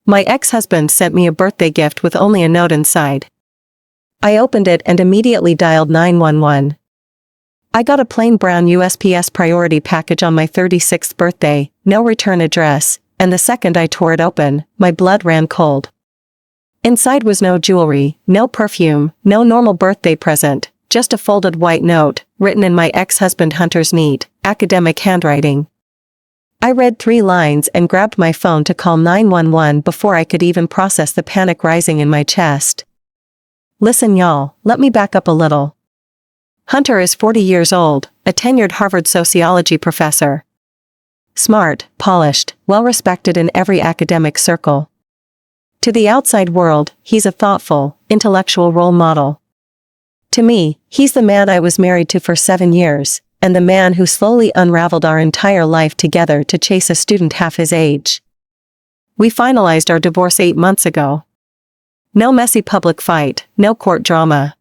My ex-husband sent me a birthday gift with only a note inside. I opened it and immediately dialed 911. I got a plain brown USPS priority package on my 36th birthday, no return address, and the second I tore it open, my blood ran cold. Inside was no jewelry, no perfume, no normal birthday present, just a folded white note, written in my ex-husband Hunter's neat, academic handwriting. I read 3 lines and grabbed my phone to call 911 before I could even process the panic rising in my chest. Listen y'all, let me back up a little. Hunter is 40 years old, a tenured Harvard sociology professor. Smart, polished, well-respected in every academic circle. To the outside world, he's a thoughtful, intellectual role model. To me, he's the man I was married to for 7 years, and the man who slowly unraveled our entire life together to chase a student half his age. We finalized our divorce 8 months ago. No messy public fight, no court drama.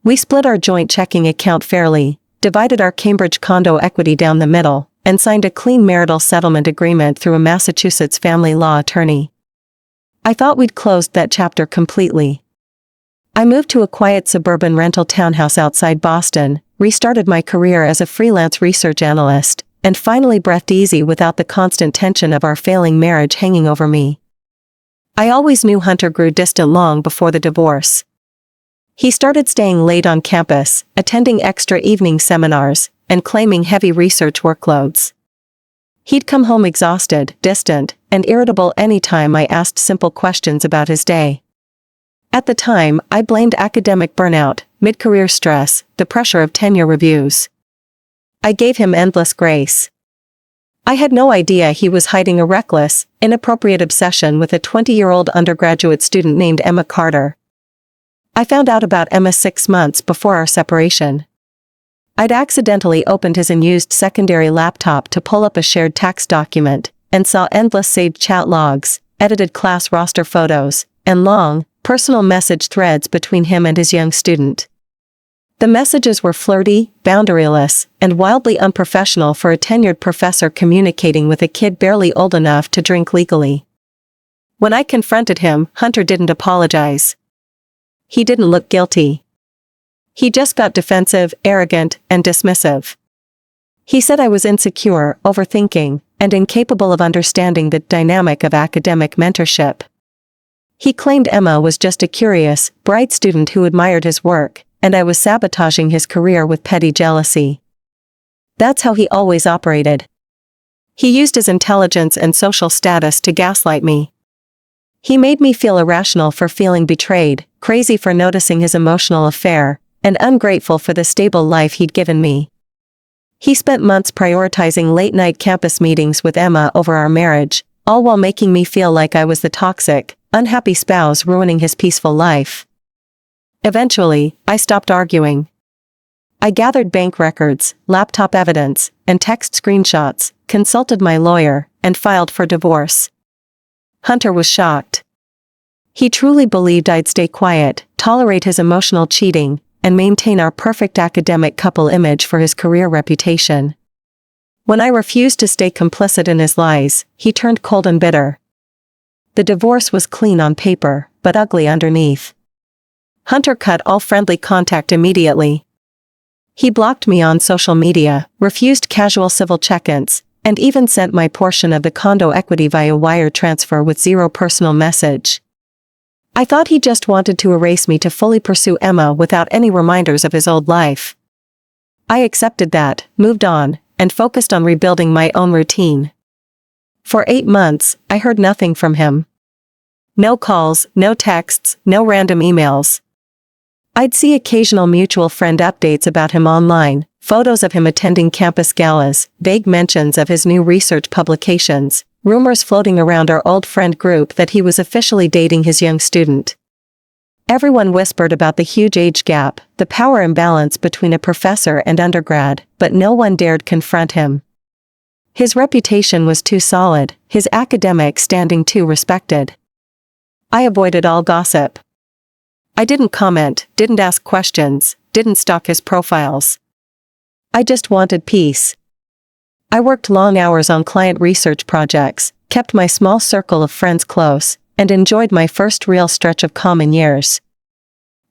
We split our joint checking account fairly, divided our Cambridge condo equity down the middle, and signed a clean marital settlement agreement through a Massachusetts family law attorney. I thought we'd closed that chapter completely. I moved to a quiet suburban rental townhouse outside Boston, restarted my career as a freelance research analyst, and finally breathed easy without the constant tension of our failing marriage hanging over me. I always knew Hunter grew distant long before the divorce. He started staying late on campus, attending extra evening seminars, and claiming heavy research workloads. He'd come home exhausted, distant, and irritable any time I asked simple questions about his day. At the time, I blamed academic burnout, mid-career stress, the pressure of tenure reviews. I gave him endless grace. I had no idea he was hiding a reckless, inappropriate obsession with a 20-year-old undergraduate student named Emma Carter. I found out about Emma 6 months before our separation. I'd accidentally opened his unused secondary laptop to pull up a shared tax document, and saw endless saved chat logs, edited class roster photos, and long, personal message threads between him and his young student. The messages were flirty, boundaryless, and wildly unprofessional for a tenured professor communicating with a kid barely old enough to drink legally. When I confronted him, Hunter didn't apologize. He didn't look guilty. He just got defensive, arrogant, and dismissive. He said I was insecure, overthinking, and incapable of understanding the dynamic of academic mentorship. He claimed Emma was just a curious, bright student who admired his work, and I was sabotaging his career with petty jealousy. That's how he always operated. He used his intelligence and social status to gaslight me. He made me feel irrational for feeling betrayed, crazy for noticing his emotional affair, and ungrateful for the stable life he'd given me. He spent months prioritizing late-night campus meetings with Emma over our marriage, all while making me feel like I was the toxic, unhappy spouse ruining his peaceful life. Eventually, I stopped arguing. I gathered bank records, laptop evidence, and text screenshots, consulted my lawyer, and filed for divorce. Hunter was shocked. He truly believed I'd stay quiet, tolerate his emotional cheating, and maintain our perfect academic couple image for his career reputation. When I refused to stay complicit in his lies, he turned cold and bitter. The divorce was clean on paper, but ugly underneath. Hunter cut all friendly contact immediately. He blocked me on social media, refused casual civil check-ins, and even sent my portion of the condo equity via wire transfer with zero personal message. I thought he just wanted to erase me to fully pursue Emma without any reminders of his old life. I accepted that, moved on, and focused on rebuilding my own routine. For 8 months, I heard nothing from him. No calls, no texts, no random emails. I'd see occasional mutual friend updates about him online, photos of him attending campus galas, vague mentions of his new research publications, rumors floating around our old friend group that he was officially dating his young student. Everyone whispered about the huge age gap, the power imbalance between a professor and undergrad, but no one dared confront him. His reputation was too solid, his academic standing too respected. I avoided all gossip. I didn't comment, didn't ask questions, didn't stalk his profiles. I just wanted peace. I worked long hours on client research projects, kept my small circle of friends close, and enjoyed my first real stretch of calm in years.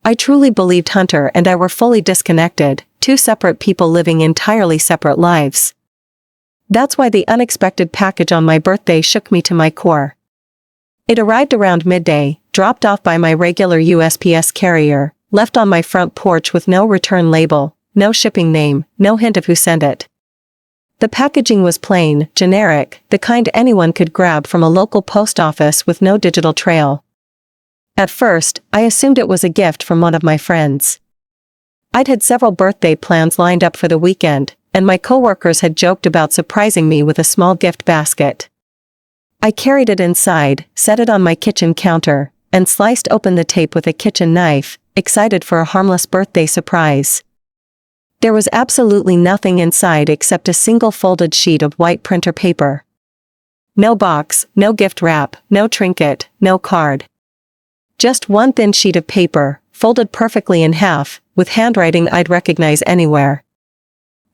I truly believed Hunter and I were fully disconnected, two separate people living entirely separate lives. That's why the unexpected package on my birthday shook me to my core. It arrived around midday, dropped off by my regular USPS carrier, left on my front porch with no return label, no shipping name, no hint of who sent it. The packaging was plain, generic, the kind anyone could grab from a local post office with no digital trail. At first, I assumed it was a gift from one of my friends. I'd had several birthday plans lined up for the weekend, and my coworkers had joked about surprising me with a small gift basket. I carried it inside, set it on my kitchen counter, and sliced open the tape with a kitchen knife, excited for a harmless birthday surprise. There was absolutely nothing inside except a single folded sheet of white printer paper. No box, no gift wrap, no trinket, no card. Just one thin sheet of paper, folded perfectly in half, with handwriting I'd recognize anywhere.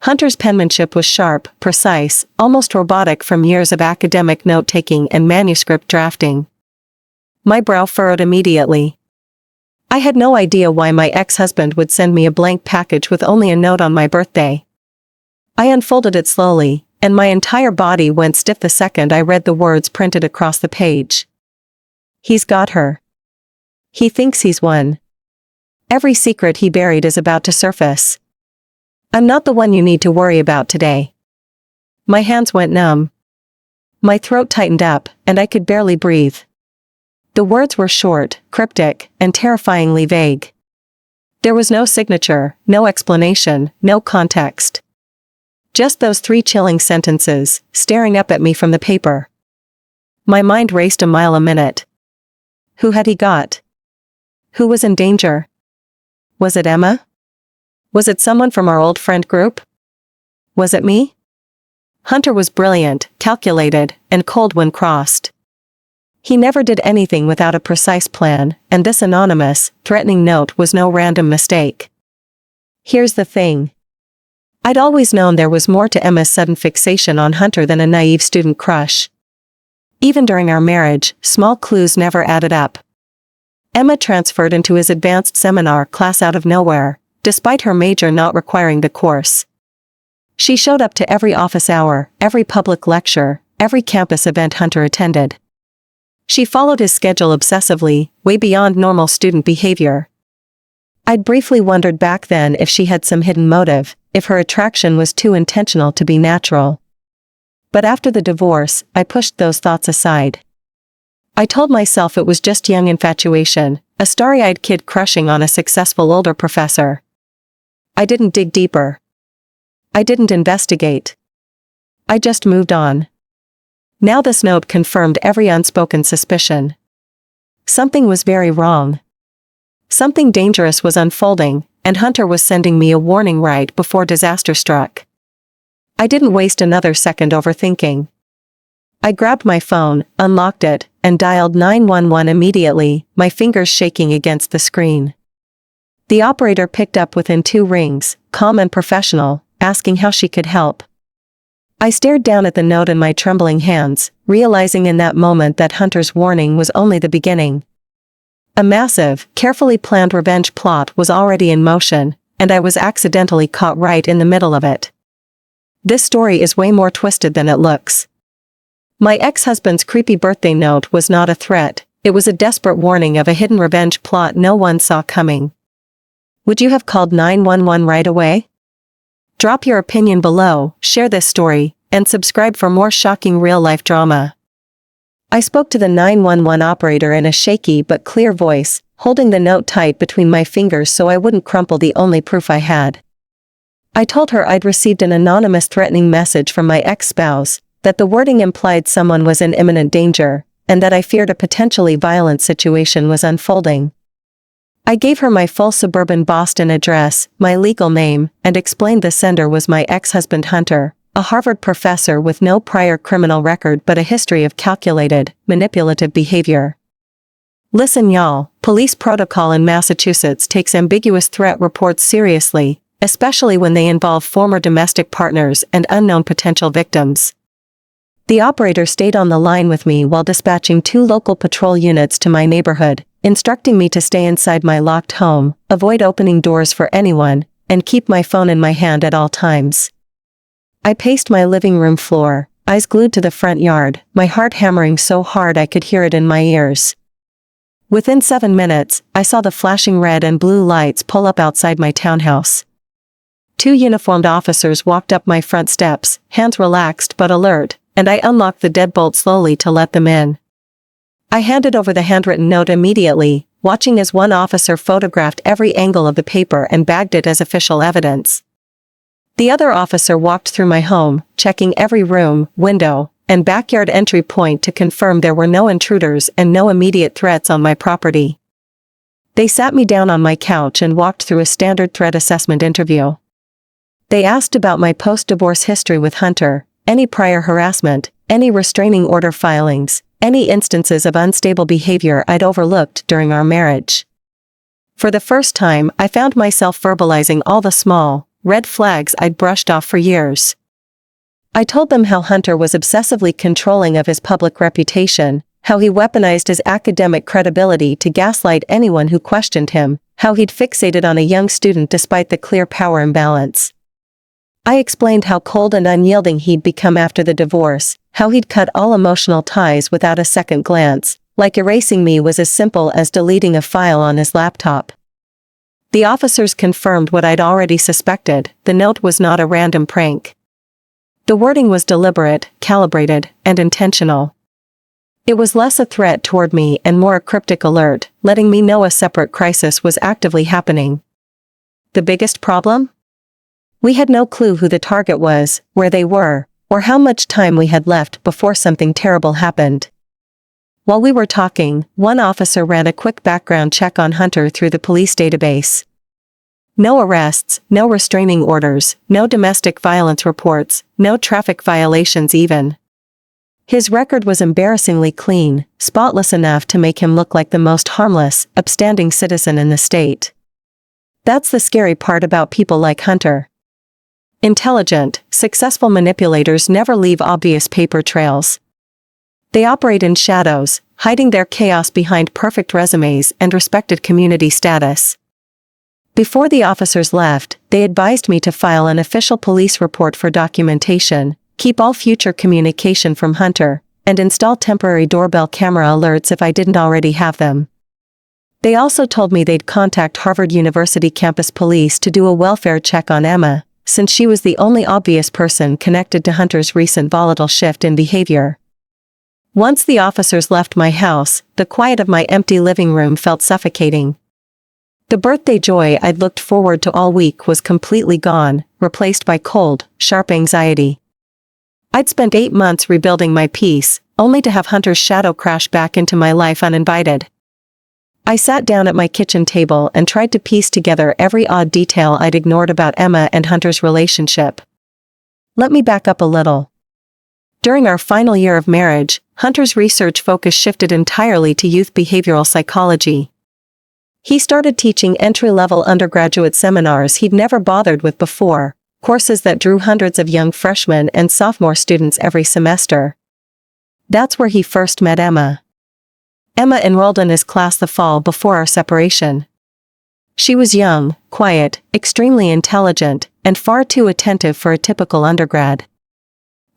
Hunter's penmanship was sharp, precise, almost robotic from years of academic note-taking and manuscript drafting. My brow furrowed immediately. I had no idea why my ex-husband would send me a blank package with only a note on my birthday. I unfolded it slowly, and my entire body went stiff the second I read the words printed across the page. He's got her. He thinks he's won. Every secret he buried is about to surface. I'm not the one you need to worry about today. My hands went numb. My throat tightened up, and I could barely breathe. The words were short, cryptic, and terrifyingly vague. There was no signature, no explanation, no context. Just those three chilling sentences, staring up at me from the paper. My mind raced a mile a minute. Who had he got? Who was in danger? Was it Emma? Was it someone from our old friend group? Was it me? Hunter was brilliant, calculated, and cold when crossed. He never did anything without a precise plan, and this anonymous, threatening note was no random mistake. Here's the thing. I'd always known there was more to Emma's sudden fixation on Hunter than a naive student crush. Even during our marriage, small clues never added up. Emma transferred into his advanced seminar class out of nowhere, despite her major not requiring the course. She showed up to every office hour, every public lecture, every campus event Hunter attended. She followed his schedule obsessively, way beyond normal student behavior. I'd briefly wondered back then if she had some hidden motive, if her attraction was too intentional to be natural. But after the divorce, I pushed those thoughts aside. I told myself it was just young infatuation, a starry-eyed kid crushing on a successful older professor. I didn't dig deeper. I didn't investigate. I just moved on. Now this note confirmed every unspoken suspicion. Something was very wrong. Something dangerous was unfolding, and Hunter was sending me a warning right before disaster struck. I didn't waste another second overthinking. I grabbed my phone, unlocked it, and dialed 911 immediately, my fingers shaking against the screen. The operator picked up within 2 rings, calm and professional, asking how she could help. I stared down at the note in my trembling hands, realizing in that moment that Hunter's warning was only the beginning. A massive, carefully planned revenge plot was already in motion, and I was accidentally caught right in the middle of it. This story is way more twisted than it looks. My ex-husband's creepy birthday note was not a threat, it was a desperate warning of a hidden revenge plot no one saw coming. Would you have called 911 right away? Drop your opinion below, share this story, and subscribe for more shocking real-life drama. I spoke to the 911 operator in a shaky but clear voice, holding the note tight between my fingers so I wouldn't crumple the only proof I had. I told her I'd received an anonymous threatening message from my ex-spouse, that the wording implied someone was in imminent danger, and that I feared a potentially violent situation was unfolding. I gave her my full suburban Boston address, my legal name, and explained the sender was my ex-husband Hunter, a Harvard professor with no prior criminal record but a history of calculated, manipulative behavior. Listen y'all, police protocol in Massachusetts takes ambiguous threat reports seriously, especially when they involve former domestic partners and unknown potential victims. The operator stayed on the line with me while dispatching 2 local patrol units to my neighborhood, instructing me to stay inside my locked home, avoid opening doors for anyone, and keep my phone in my hand at all times. I paced my living room floor, eyes glued to the front yard, my heart hammering so hard I could hear it in my ears. Within 7 minutes, I saw the flashing red and blue lights pull up outside my townhouse. 2 uniformed officers walked up my front steps, hands relaxed but alert, and I unlocked the deadbolt slowly to let them in. I handed over the handwritten note immediately, watching as one officer photographed every angle of the paper and bagged it as official evidence. The other officer walked through my home, checking every room, window, and backyard entry point to confirm there were no intruders and no immediate threats on my property. They sat me down on my couch and walked through a standard threat assessment interview. They asked about my post-divorce history with Hunter, any prior harassment, any restraining order filings, any instances of unstable behavior I'd overlooked during our marriage. For the first time, I found myself verbalizing all the small, red flags I'd brushed off for years. I told them how Hunter was obsessively controlling of his public reputation, how he weaponized his academic credibility to gaslight anyone who questioned him, how he'd fixated on a young student despite the clear power imbalance. I explained how cold and unyielding he'd become after the divorce, how he'd cut all emotional ties without a second glance, like erasing me was as simple as deleting a file on his laptop. The officers confirmed what I'd already suspected: the note was not a random prank. The wording was deliberate, calibrated, and intentional. It was less a threat toward me and more a cryptic alert, letting me know a separate crisis was actively happening. The biggest problem? We had no clue who the target was, where they were, or how much time we had left before something terrible happened. While we were talking, one officer ran a quick background check on Hunter through the police database. No arrests, no restraining orders, no domestic violence reports, no traffic violations even. His record was embarrassingly clean, spotless enough to make him look like the most harmless, upstanding citizen in the state. That's the scary part about people like Hunter. Intelligent, successful manipulators never leave obvious paper trails. They operate in shadows, hiding their chaos behind perfect resumes and respected community status. Before the officers left, they advised me to file an official police report for documentation, keep all future communication from Hunter, and install temporary doorbell camera alerts if I didn't already have them. They also told me they'd contact Harvard University campus police to do a welfare check on Emma, since she was the only obvious person connected to Hunter's recent volatile shift in behavior. Once the officers left my house, the quiet of my empty living room felt suffocating. The birthday joy I'd looked forward to all week was completely gone, replaced by cold, sharp anxiety. I'd spent 8 months rebuilding my peace, only to have Hunter's shadow crash back into my life uninvited. I sat down at my kitchen table and tried to piece together every odd detail I'd ignored about Emma and Hunter's relationship. Let me back up a little. During our final year of marriage, Hunter's research focus shifted entirely to youth behavioral psychology. He started teaching entry-level undergraduate seminars he'd never bothered with before, courses that drew hundreds of young freshmen and sophomore students every semester. That's where he first met Emma. Emma enrolled in his class the fall before our separation. She was young, quiet, extremely intelligent, and far too attentive for a typical undergrad.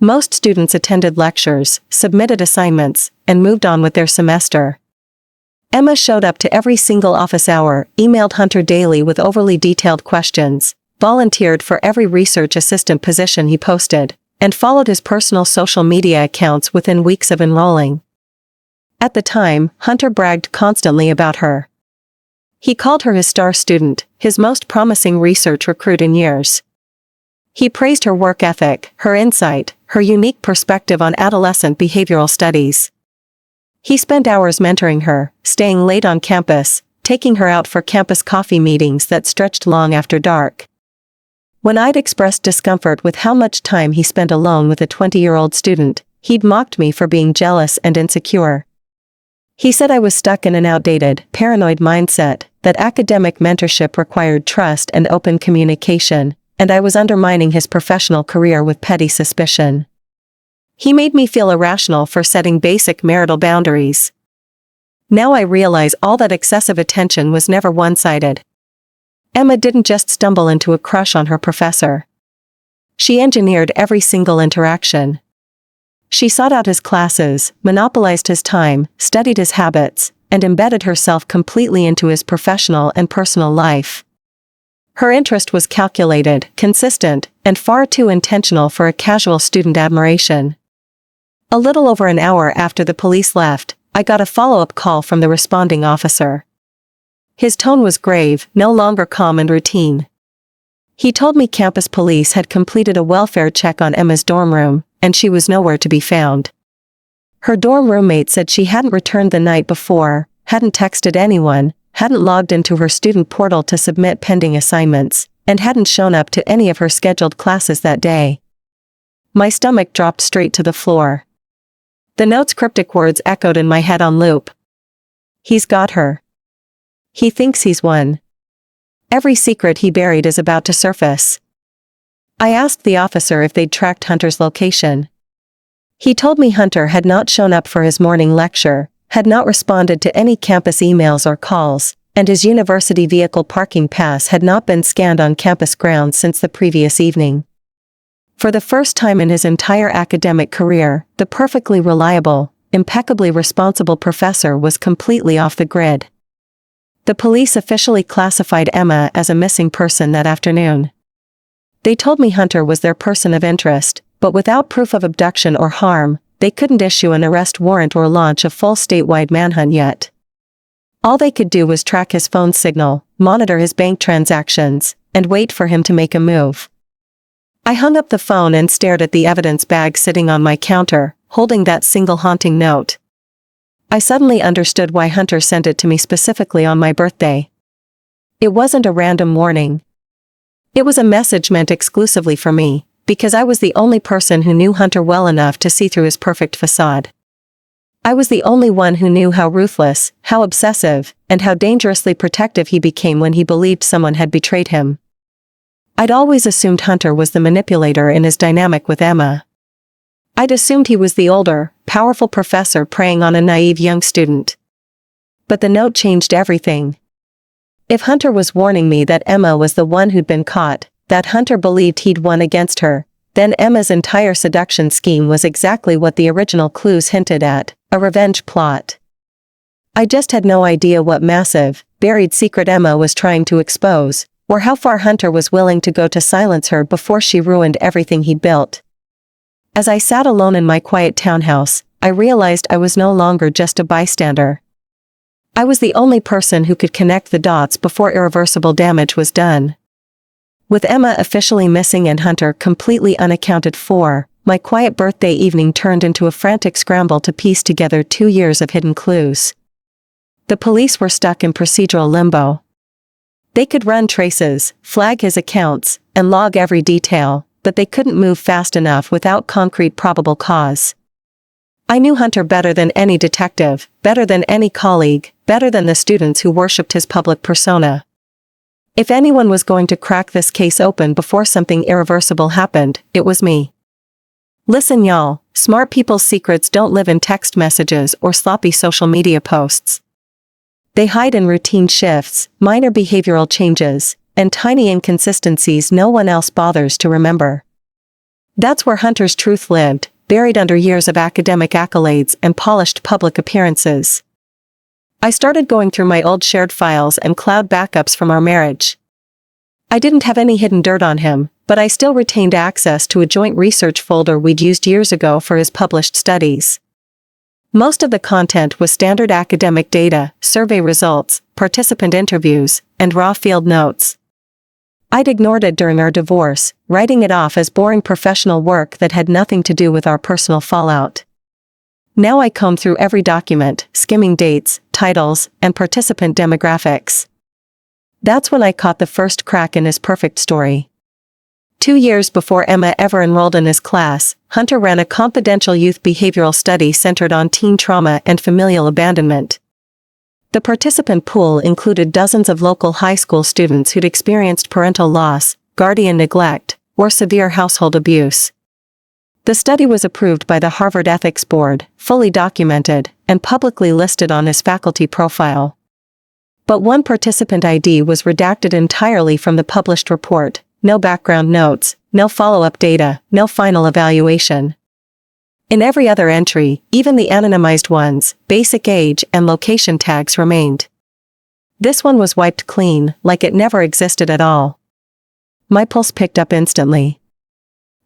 Most students attended lectures, submitted assignments, and moved on with their semester. Emma showed up to every single office hour, emailed Hunter daily with overly detailed questions, volunteered for every research assistant position he posted, and followed his personal social media accounts within weeks of enrolling. At the time, Hunter bragged constantly about her. He called her his star student, his most promising research recruit in years. He praised her work ethic, her insight, her unique perspective on adolescent behavioral studies. He spent hours mentoring her, staying late on campus, taking her out for campus coffee meetings that stretched long after dark. When I'd expressed discomfort with how much time he spent alone with a 20-year-old student, he'd mocked me for being jealous and insecure. He said I was stuck in an outdated, paranoid mindset, that academic mentorship required trust and open communication, and I was undermining his professional career with petty suspicion. He made me feel irrational for setting basic marital boundaries. Now I realize all that excessive attention was never one-sided. Emma didn't just stumble into a crush on her professor. She engineered every single interaction. She sought out his classes, monopolized his time, studied his habits, and embedded herself completely into his professional and personal life. Her interest was calculated, consistent, and far too intentional for a casual student admiration. A little over an hour after the police left, I got a follow-up call from the responding officer. His tone was grave, no longer calm and routine. He told me campus police had completed a welfare check on Emma's dorm room, and she was nowhere to be found. Her dorm roommate said she hadn't returned the night before, hadn't texted anyone, hadn't logged into her student portal to submit pending assignments, and hadn't shown up to any of her scheduled classes that day. My stomach dropped straight to the floor. The note's cryptic words echoed in my head on loop. He's got her. He thinks he's won. Every secret he buried is about to surface. I asked the officer if they'd tracked Hunter's location. He told me Hunter had not shown up for his morning lecture, had not responded to any campus emails or calls, and his university vehicle parking pass had not been scanned on campus grounds since the previous evening. For the first time in his entire academic career, the perfectly reliable, impeccably responsible professor was completely off the grid. The police officially classified Emma as a missing person that afternoon. They told me Hunter was their person of interest, but without proof of abduction or harm, they couldn't issue an arrest warrant or launch a full statewide manhunt yet. All they could do was track his phone signal, monitor his bank transactions, and wait for him to make a move. I hung up the phone and stared at the evidence bag sitting on my counter, holding that single haunting note. I suddenly understood why Hunter sent it to me specifically on my birthday. It wasn't a random warning. It was a message meant exclusively for me, because I was the only person who knew Hunter well enough to see through his perfect facade. I was the only one who knew how ruthless, how obsessive, and how dangerously protective he became when he believed someone had betrayed him. I'd always assumed Hunter was the manipulator in his dynamic with Emma. I'd assumed he was the older, powerful professor preying on a naive young student. But the note changed everything. If Hunter was warning me that Emma was the one who'd been caught, that Hunter believed he'd won against her, then Emma's entire seduction scheme was exactly what the original clues hinted at, a revenge plot. I just had no idea what massive, buried secret Emma was trying to expose, or how far Hunter was willing to go to silence her before she ruined everything he'd built. As I sat alone in my quiet townhouse, I realized I was no longer just a bystander. I was the only person who could connect the dots before irreversible damage was done. With Emma officially missing and Hunter completely unaccounted for, my quiet birthday evening turned into a frantic scramble to piece together 2 years of hidden clues. The police were stuck in procedural limbo. They could run traces, flag his accounts, and log every detail, but they couldn't move fast enough without concrete probable cause. I knew Hunter better than any detective, better than any colleague, better than the students who worshipped his public persona. If anyone was going to crack this case open before something irreversible happened, it was me. Listen y'all, smart people's secrets don't live in text messages or sloppy social media posts. They hide in routine shifts, minor behavioral changes, and tiny inconsistencies no one else bothers to remember. That's where Hunter's truth lived, buried under years of academic accolades and polished public appearances. I started going through my old shared files and cloud backups from our marriage. I didn't have any hidden dirt on him, but I still retained access to a joint research folder we'd used years ago for his published studies. Most of the content was standard academic data, survey results, participant interviews, and raw field notes. I'd ignored it during our divorce, writing it off as boring professional work that had nothing to do with our personal fallout. Now I comb through every document, skimming dates, titles, and participant demographics. That's when I caught the first crack in his perfect story. 2 years before Emma ever enrolled in his class, Hunter ran a confidential youth behavioral study centered on teen trauma and familial abandonment. The participant pool included dozens of local high school students who'd experienced parental loss, guardian neglect, or severe household abuse. The study was approved by the Harvard Ethics Board, fully documented, and publicly listed on his faculty profile. But one participant ID was redacted entirely from the published report: no background notes, no follow-up data, no final evaluation. In every other entry, even the anonymized ones, basic age and location tags remained. This one was wiped clean, like it never existed at all. My pulse picked up instantly.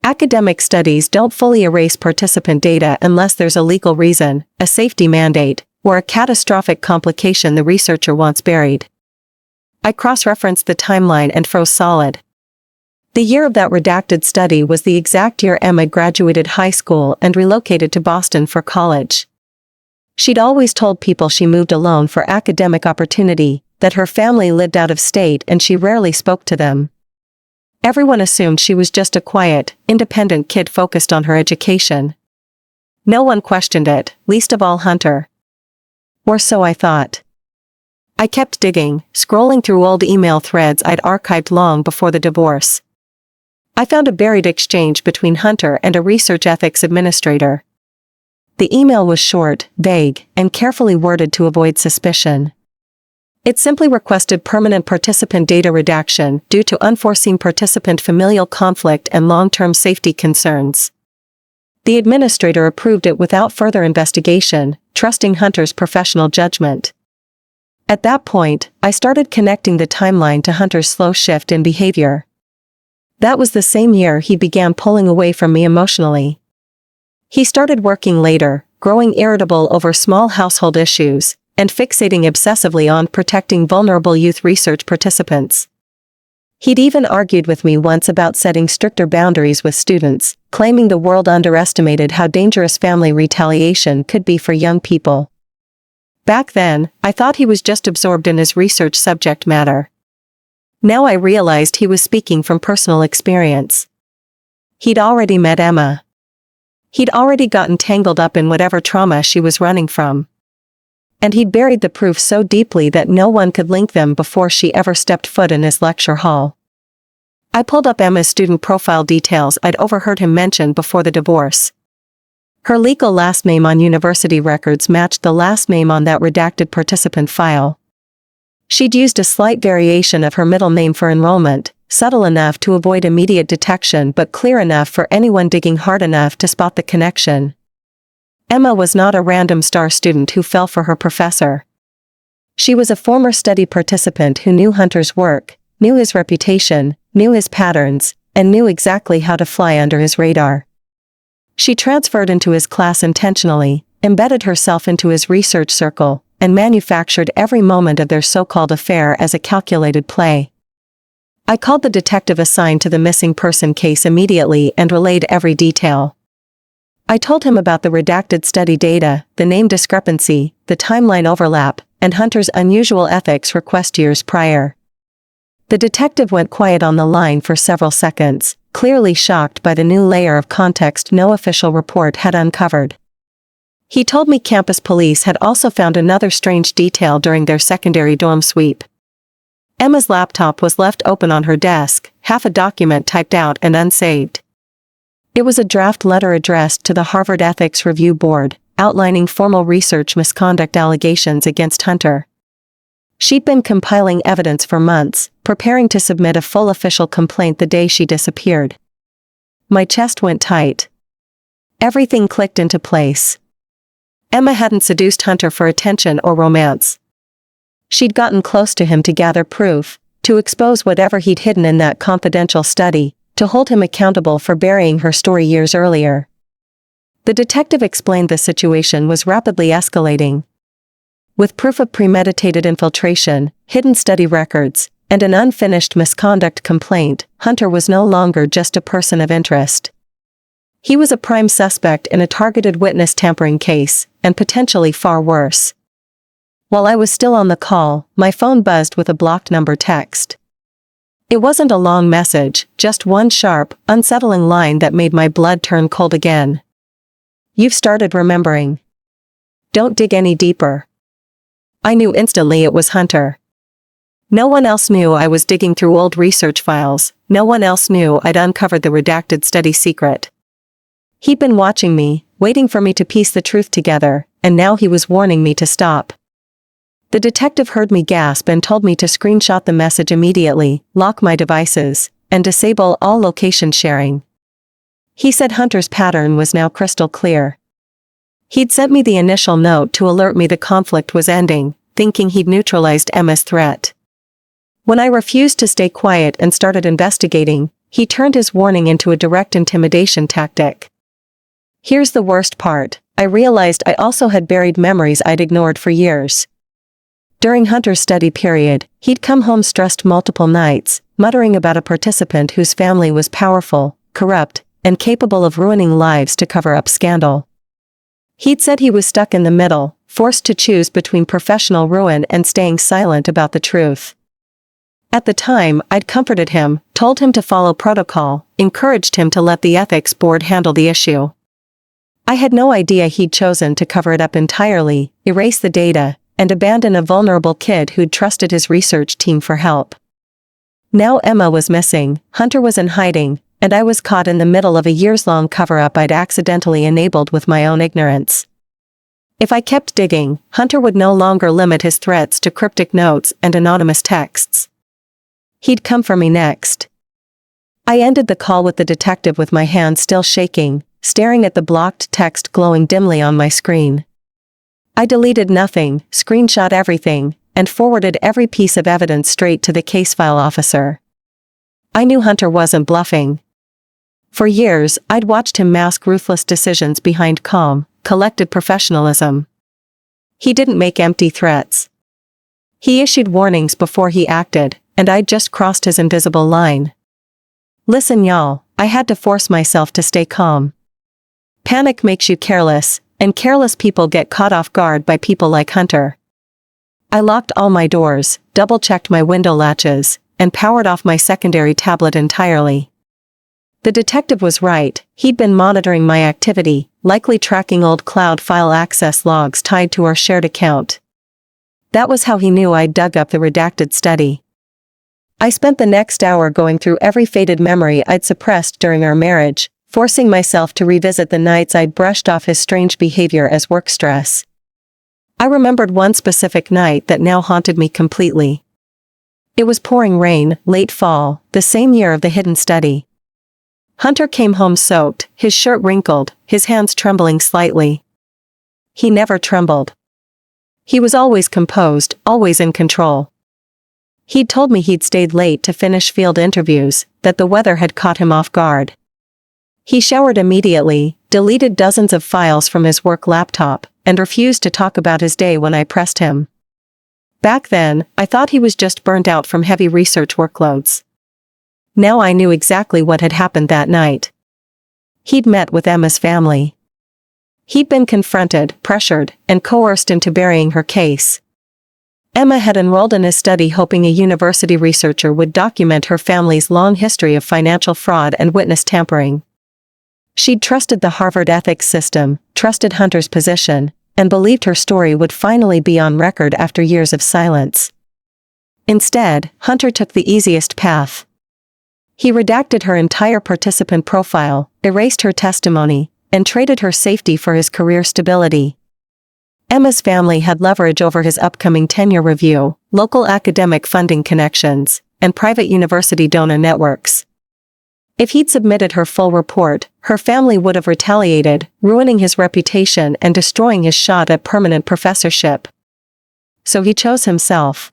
Academic studies don't fully erase participant data unless there's a legal reason, a safety mandate, or a catastrophic complication the researcher wants buried. I cross-referenced the timeline and froze solid. The year of that redacted study was the exact year Emma graduated high school and relocated to Boston for college. She'd always told people she moved alone for academic opportunity, that her family lived out of state and she rarely spoke to them. Everyone assumed she was just a quiet, independent kid focused on her education. No one questioned it, least of all Hunter. Or so I thought. I kept digging, scrolling through old email threads I'd archived long before the divorce. I found a buried exchange between Hunter and a research ethics administrator. The email was short, vague, and carefully worded to avoid suspicion. It simply requested permanent participant data redaction due to unforeseen participant familial conflict and long-term safety concerns. The administrator approved it without further investigation, trusting Hunter's professional judgment. At that point, I started connecting the timeline to Hunter's slow shift in behavior. That was the same year he began pulling away from me emotionally. He started working later, growing irritable over small household issues, and fixating obsessively on protecting vulnerable youth research participants. He'd even argued with me once about setting stricter boundaries with students, claiming the world underestimated how dangerous family retaliation could be for young people. Back then, I thought he was just absorbed in his research subject matter. Now I realized he was speaking from personal experience. He'd already met Emma. He'd already gotten tangled up in whatever trauma she was running from. And he'd buried the proof so deeply that no one could link them before she ever stepped foot in his lecture hall. I pulled up Emma's student profile details I'd overheard him mention before the divorce. Her legal last name on university records matched the last name on that redacted participant file. She'd used a slight variation of her middle name for enrollment, subtle enough to avoid immediate detection but clear enough for anyone digging hard enough to spot the connection. Emma was not a random star student who fell for her professor. She was a former study participant who knew Hunter's work, knew his reputation, knew his patterns, and knew exactly how to fly under his radar. She transferred into his class intentionally, embedded herself into his research circle, and manufactured every moment of their so-called affair as a calculated play. I called the detective assigned to the missing person case immediately and relayed every detail. I told him about the redacted study data, the name discrepancy, the timeline overlap, and Hunter's unusual ethics request years prior. The detective went quiet on the line for several seconds, clearly shocked by the new layer of context no official report had uncovered. He told me campus police had also found another strange detail during their secondary dorm sweep. Emma's laptop was left open on her desk, half a document typed out and unsaved. It was a draft letter addressed to the Harvard Ethics Review Board, outlining formal research misconduct allegations against Hunter. She'd been compiling evidence for months, preparing to submit a full official complaint the day she disappeared. My chest went tight. Everything clicked into place. Emma hadn't seduced Hunter for attention or romance. She'd gotten close to him to gather proof, to expose whatever he'd hidden in that confidential study, to hold him accountable for burying her story years earlier. The detective explained the situation was rapidly escalating. With proof of premeditated infiltration, hidden study records, and an unfinished misconduct complaint, Hunter was no longer just a person of interest. He was a prime suspect in a targeted witness tampering case, and potentially far worse. While I was still on the call, my phone buzzed with a blocked number text. It wasn't a long message, just one sharp, unsettling line that made my blood turn cold again. "You've started remembering. Don't dig any deeper." I knew instantly it was Hunter. No one else knew I was digging through old research files, no one else knew I'd uncovered the redacted study secret. He'd been watching me, waiting for me to piece the truth together, and now he was warning me to stop. The detective heard me gasp and told me to screenshot the message immediately, lock my devices, and disable all location sharing. He said Hunter's pattern was now crystal clear. He'd sent me the initial note to alert me the conflict was ending, thinking he'd neutralized Emma's threat. When I refused to stay quiet and started investigating, he turned his warning into a direct intimidation tactic. Here's the worst part, I realized I also had buried memories I'd ignored for years. During Hunter's study period, he'd come home stressed multiple nights, muttering about a participant whose family was powerful, corrupt, and capable of ruining lives to cover up scandal. He'd said he was stuck in the middle, forced to choose between professional ruin and staying silent about the truth. At the time, I'd comforted him, told him to follow protocol, encouraged him to let the ethics board handle the issue. I had no idea he'd chosen to cover it up entirely, erase the data, and abandon a vulnerable kid who'd trusted his research team for help. Now Emma was missing, Hunter was in hiding, and I was caught in the middle of a years-long cover-up I'd accidentally enabled with my own ignorance. If I kept digging, Hunter would no longer limit his threats to cryptic notes and anonymous texts. He'd come for me next. I ended the call with the detective with my hands still shaking, staring at the blocked text glowing dimly on my screen. I deleted nothing, screenshot everything, and forwarded every piece of evidence straight to the case file officer. I knew Hunter wasn't bluffing. For years, I'd watched him mask ruthless decisions behind calm, collected professionalism. He didn't make empty threats. He issued warnings before he acted, and I'd just crossed his invisible line. Listen y'all, I had to force myself to stay calm. Panic makes you careless, and careless people get caught off guard by people like Hunter. I locked all my doors, double-checked my window latches, and powered off my secondary tablet entirely. The detective was right, he'd been monitoring my activity, likely tracking old cloud file access logs tied to our shared account. That was how he knew I'd dug up the redacted study. I spent the next hour going through every faded memory I'd suppressed during our marriage, forcing myself to revisit the nights I'd brushed off his strange behavior as work stress. I remembered one specific night that now haunted me completely. It was pouring rain, late fall, the same year of the hidden study. Hunter came home soaked, his shirt wrinkled, his hands trembling slightly. He never trembled. He was always composed, always in control. He'd told me he'd stayed late to finish field interviews, that the weather had caught him off guard. He showered immediately, deleted dozens of files from his work laptop, and refused to talk about his day when I pressed him. Back then, I thought he was just burnt out from heavy research workloads. Now I knew exactly what had happened that night. He'd met with Emma's family. He'd been confronted, pressured, and coerced into burying her case. Emma had enrolled in his study hoping a university researcher would document her family's long history of financial fraud and witness tampering. She'd trusted the Harvard ethics system, trusted Hunter's position, and believed her story would finally be on record after years of silence. Instead, Hunter took the easiest path. He redacted her entire participant profile, erased her testimony, and traded her safety for his career stability. Emma's family had leverage over his upcoming tenure review, local academic funding connections, and private university donor networks. If he'd submitted her full report, her family would have retaliated, ruining his reputation and destroying his shot at permanent professorship. So he chose himself.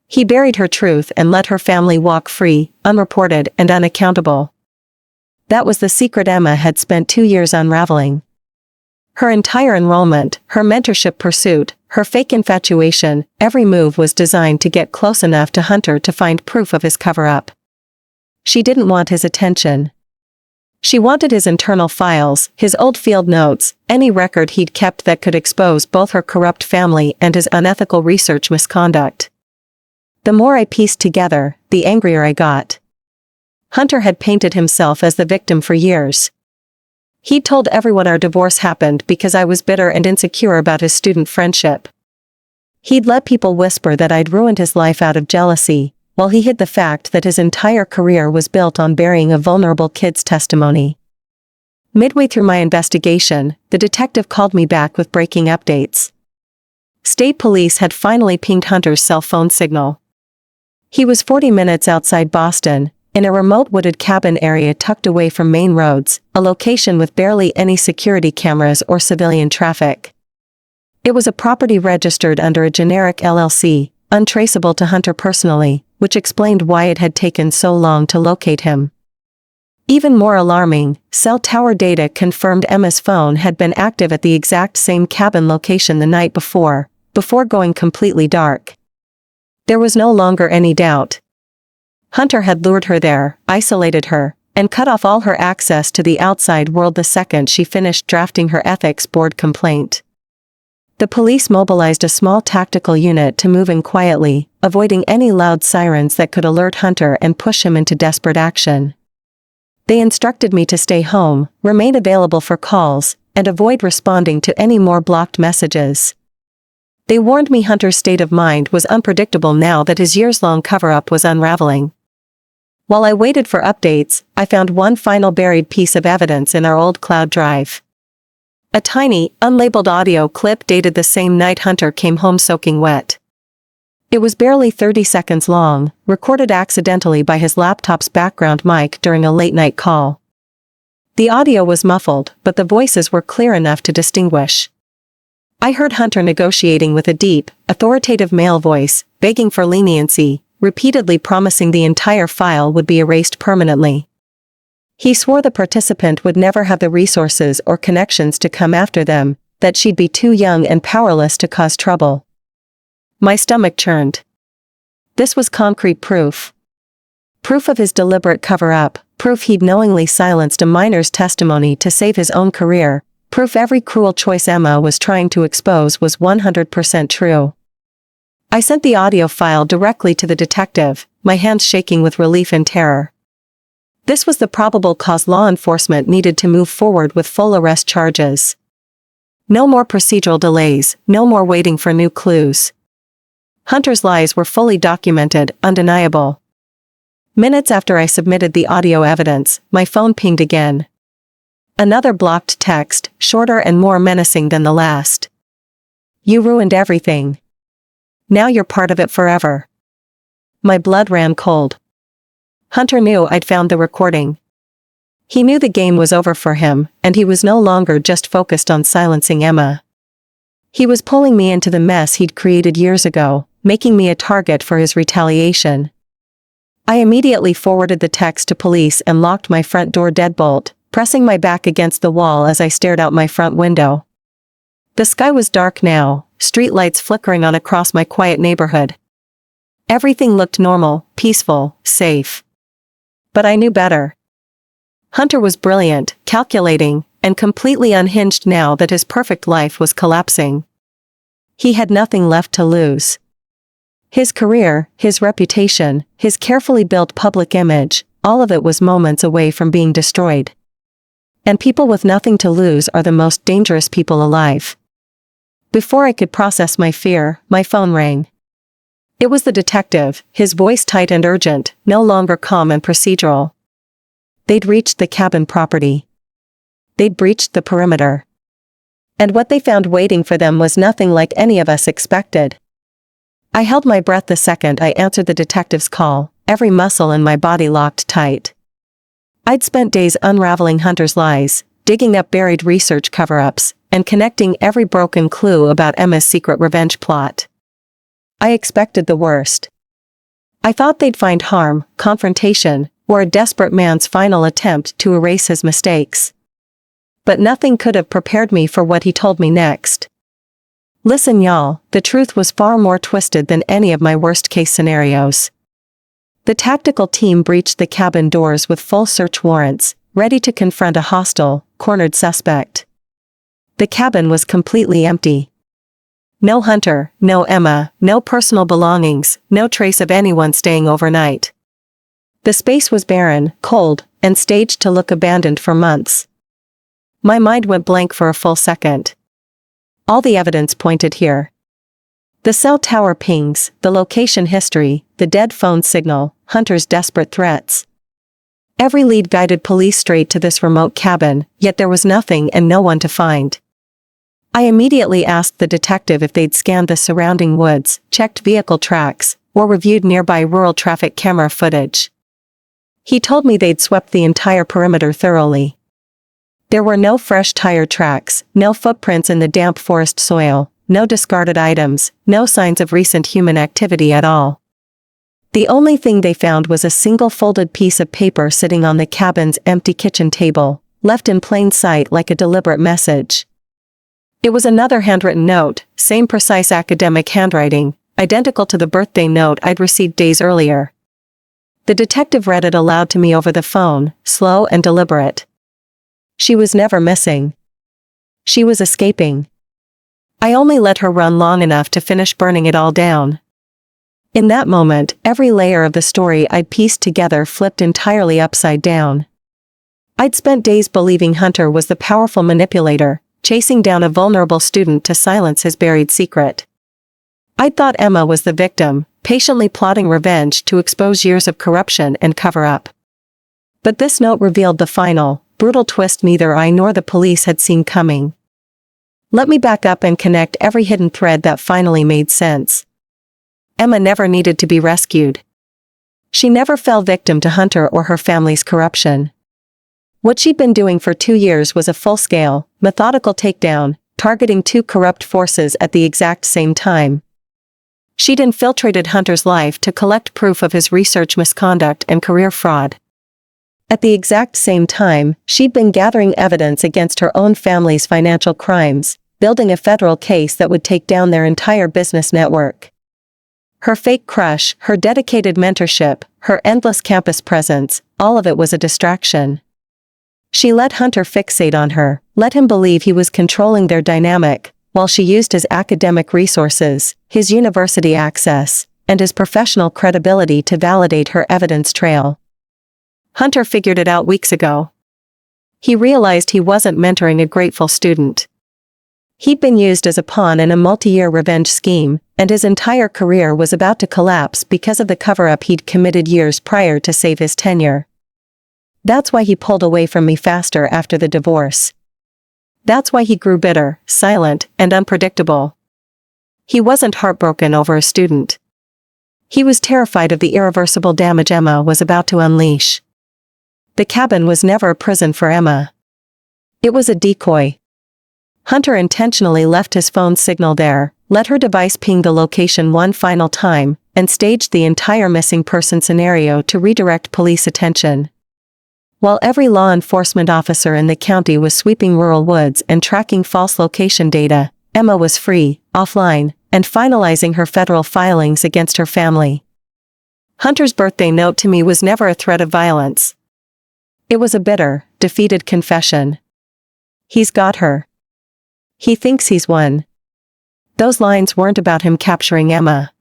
He buried her truth and let her family walk free, unreported and unaccountable. That was the secret Emma had spent 2 years unraveling. Her entire enrollment, her mentorship pursuit, her fake infatuation, every move was designed to get close enough to Hunter to find proof of his cover-up. She didn't want his attention. She wanted his internal files, his old field notes, any record he'd kept that could expose both her corrupt family and his unethical research misconduct. The more I pieced together, the angrier I got. Hunter had painted himself as the victim for years. He'd told everyone our divorce happened because I was bitter and insecure about his student friendship. He'd let people whisper that I'd ruined his life out of jealousy, while he hid the fact that his entire career was built on burying a vulnerable kid's testimony. Midway through my investigation, the detective called me back with breaking updates. State police had finally pinged Hunter's cell phone signal. He was 40 minutes outside Boston, in a remote wooded cabin area tucked away from main roads, a location with barely any security cameras or civilian traffic. It was a property registered under a generic LLC, untraceable to Hunter personally, which explained why it had taken so long to locate him. Even more alarming, cell tower data confirmed Emma's phone had been active at the exact same cabin location the night before going completely dark. There was no longer any doubt. Hunter had lured her there, isolated her, and cut off all her access to the outside world the second she finished drafting her ethics board complaint. The police mobilized a small tactical unit to move in quietly, avoiding any loud sirens that could alert Hunter and push him into desperate action. They instructed me to stay home, remain available for calls, and avoid responding to any more blocked messages. They warned me Hunter's state of mind was unpredictable now that his years-long cover-up was unraveling. While I waited for updates, I found one final buried piece of evidence in our old cloud drive. A tiny, unlabeled audio clip dated the same night Hunter came home soaking wet. It was barely 30 seconds long, recorded accidentally by his laptop's background mic during a late-night call. The audio was muffled, but the voices were clear enough to distinguish. I heard Hunter negotiating with a deep, authoritative male voice, begging for leniency, repeatedly promising the entire file would be erased permanently. He swore the participant would never have the resources or connections to come after them, that she'd be too young and powerless to cause trouble. My stomach churned. This was concrete proof. Proof of his deliberate cover-up, proof he'd knowingly silenced a minor's testimony to save his own career, proof every cruel choice Emma was trying to expose was 100% true. I sent the audio file directly to the detective, my hands shaking with relief and terror. This was the probable cause law enforcement needed to move forward with full arrest charges. No more procedural delays, no more waiting for new clues. Hunter's lies were fully documented, undeniable. Minutes after I submitted the audio evidence, my phone pinged again. Another blocked text, shorter and more menacing than the last. You ruined everything. Now you're part of it forever. My blood ran cold. Hunter knew I'd found the recording. He knew the game was over for him, and he was no longer just focused on silencing Emma. He was pulling me into the mess he'd created years ago, making me a target for his retaliation. I immediately forwarded the text to police and locked my front door deadbolt, pressing my back against the wall as I stared out my front window. The sky was dark now, streetlights flickering on across my quiet neighborhood. Everything looked normal, peaceful, safe. But I knew better. Hunter was brilliant, calculating, and completely unhinged now that his perfect life was collapsing. He had nothing left to lose. His career, his reputation, his carefully built public image, all of it was moments away from being destroyed. And people with nothing to lose are the most dangerous people alive. Before I could process my fear, my phone rang. It was the detective, his voice tight and urgent, no longer calm and procedural. They'd reached the cabin property. They'd breached the perimeter. And what they found waiting for them was nothing like any of us expected. I held my breath the second I answered the detective's call, every muscle in my body locked tight. I'd spent days unraveling Hunter's lies, digging up buried research cover-ups, and connecting every broken clue about Emma's secret revenge plot. I expected the worst. I thought they'd find harm, confrontation, or a desperate man's final attempt to erase his mistakes. But nothing could have prepared me for what he told me next. Listen y'all, the truth was far more twisted than any of my worst-case scenarios. The tactical team breached the cabin doors with full search warrants, ready to confront a hostile, cornered suspect. The cabin was completely empty. No Hunter, no Emma, no personal belongings, no trace of anyone staying overnight. The space was barren, cold, and staged to look abandoned for months. My mind went blank for a full second. All the evidence pointed here. The cell tower pings, the location history, the dead phone signal, Hunter's desperate threats. Every lead guided police straight to this remote cabin, yet there was nothing and no one to find. I immediately asked the detective if they'd scanned the surrounding woods, checked vehicle tracks, or reviewed nearby rural traffic camera footage. He told me they'd swept the entire perimeter thoroughly. There were no fresh tire tracks, no footprints in the damp forest soil, no discarded items, no signs of recent human activity at all. The only thing they found was a single folded piece of paper sitting on the cabin's empty kitchen table, left in plain sight like a deliberate message. It was another handwritten note, same precise academic handwriting, identical to the birthday note I'd received days earlier. The detective read it aloud to me over the phone, slow and deliberate. She was never missing. She was escaping. I only let her run long enough to finish burning it all down. In that moment, every layer of the story I'd pieced together flipped entirely upside down. I'd spent days believing Hunter was the powerful manipulator, chasing down a vulnerable student to silence his buried secret. I'd thought Emma was the victim, patiently plotting revenge to expose years of corruption and cover-up. But this note revealed the final, brutal twist neither I nor the police had seen coming. Let me back up and connect every hidden thread that finally made sense. Emma never needed to be rescued. She never fell victim to Hunter or her family's corruption. What she'd been doing for 2 years was a full-scale, methodical takedown, targeting 2 corrupt forces at the exact same time. She'd infiltrated Hunter's life to collect proof of his research misconduct and career fraud. At the exact same time, she'd been gathering evidence against her own family's financial crimes, building a federal case that would take down their entire business network. Her fake crush, her dedicated mentorship, her endless campus presence, all of it was a distraction. She let Hunter fixate on her, let him believe he was controlling their dynamic, while she used his academic resources, his university access, and his professional credibility to validate her evidence trail. Hunter figured it out weeks ago. He realized he wasn't mentoring a grateful student. He'd been used as a pawn in a multi-year revenge scheme, and his entire career was about to collapse because of the cover-up he'd committed years prior to save his tenure. That's why he pulled away from me faster after the divorce. That's why he grew bitter, silent, and unpredictable. He wasn't heartbroken over a student. He was terrified of the irreversible damage Emma was about to unleash. The cabin was never a prison for Emma. It was a decoy. Hunter intentionally left his phone signal there, let her device ping the location one final time, and staged the entire missing person scenario to redirect police attention. While every law enforcement officer in the county was sweeping rural woods and tracking false location data, Emma was free, offline, and finalizing her federal filings against her family. Hunter's birthday note to me was never a threat of violence. It was a bitter, defeated confession. He's got her. He thinks he's won. Those lines weren't about him capturing Emma.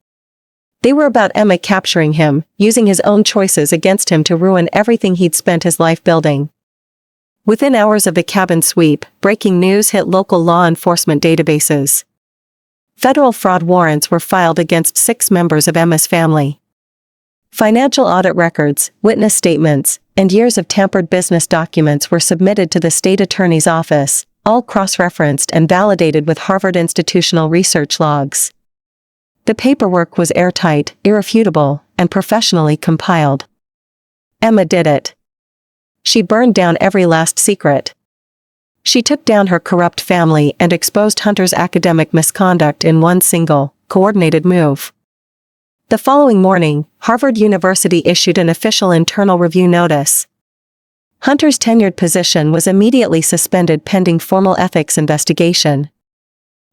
They were about Emma capturing him, using his own choices against him to ruin everything he'd spent his life building. Within hours of the cabin sweep, breaking news hit local law enforcement databases. Federal fraud warrants were filed against 6 members of Emma's family. Financial audit records, witness statements, and years of tampered business documents were submitted to the state attorney's office, all cross-referenced and validated with Harvard institutional research logs. The paperwork was airtight, irrefutable, and professionally compiled. Emma did it. She burned down every last secret. She took down her corrupt family and exposed Hunter's academic misconduct in one single, coordinated move. The following morning, Harvard University issued an official internal review notice. Hunter's tenured position was immediately suspended pending formal ethics investigation.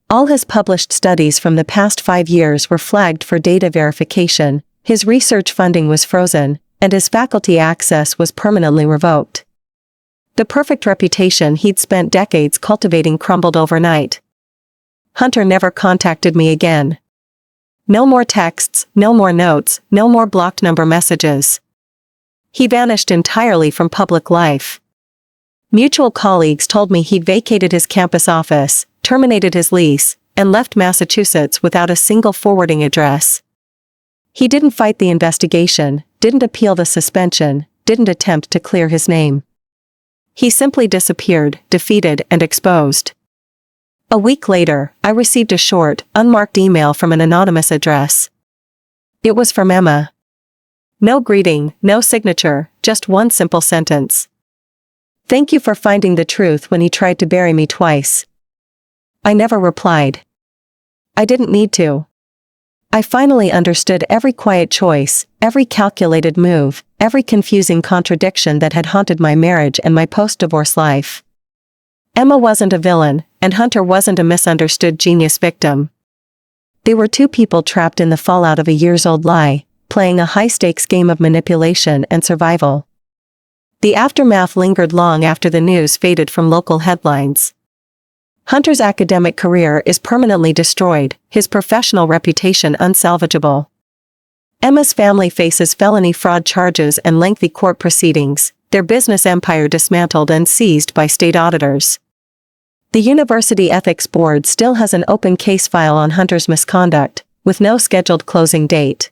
All his published studies from the past 5 years were flagged for data verification, his research funding was frozen, and his faculty access was permanently revoked. The perfect reputation he'd spent decades cultivating crumbled overnight. Hunter never contacted me again. No more texts, no more notes, no more blocked number messages. He vanished entirely from public life. Mutual colleagues told me he'd vacated his campus office, terminated his lease, and left Massachusetts without a single forwarding address. He didn't fight the investigation, didn't appeal the suspension, didn't attempt to clear his name. He simply disappeared, defeated and exposed. A week later, I received a short, unmarked email from an anonymous address. It was from Emma. No greeting, no signature, just one simple sentence. "Thank you for finding the truth when he tried to bury me twice." I never replied. I didn't need to. I finally understood every quiet choice, every calculated move, every confusing contradiction that had haunted my marriage and my post-divorce life. Emma wasn't a villain, and Hunter wasn't a misunderstood genius victim. They were two people trapped in the fallout of a years-old lie, playing a high-stakes game of manipulation and survival. The aftermath lingered long after the news faded from local headlines. Hunter's academic career is permanently destroyed, his professional reputation unsalvageable. Emma's family faces felony fraud charges and lengthy court proceedings, their business empire dismantled and seized by state auditors. The University Ethics Board still has an open case file on Hunter's misconduct, with no scheduled closing date.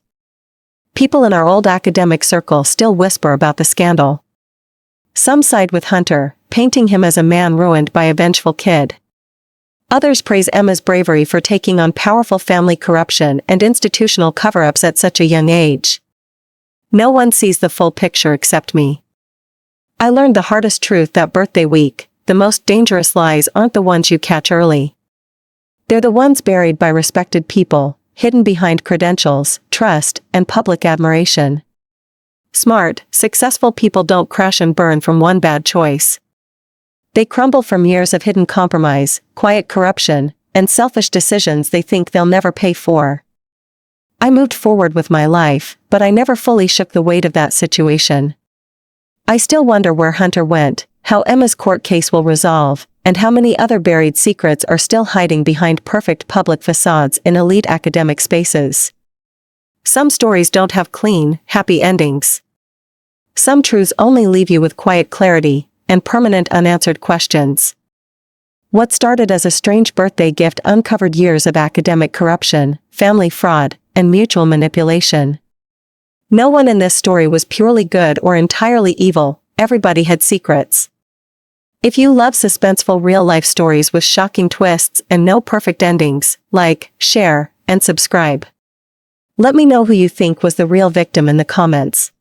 People in our old academic circle still whisper about the scandal. Some side with Hunter, painting him as a man ruined by a vengeful kid. Others praise Emma's bravery for taking on powerful family corruption and institutional cover-ups at such a young age. No one sees the full picture except me. I learned the hardest truth that birthday week: the most dangerous lies aren't the ones you catch early. They're the ones buried by respected people, hidden behind credentials, trust, and public admiration. Smart, successful people don't crash and burn from one bad choice. They crumble from years of hidden compromise, quiet corruption, and selfish decisions they think they'll never pay for. I moved forward with my life, but I never fully shook the weight of that situation. I still wonder where Hunter went, how Emma's court case will resolve, and how many other buried secrets are still hiding behind perfect public facades in elite academic spaces. Some stories don't have clean, happy endings. Some truths only leave you with quiet clarity and permanent unanswered questions. What started as a strange birthday gift uncovered years of academic corruption, family fraud, and mutual manipulation. No one in this story was purely good or entirely evil, everybody had secrets. If you love suspenseful real-life stories with shocking twists and no perfect endings, like, share, and subscribe. Let me know who you think was the real victim in the comments.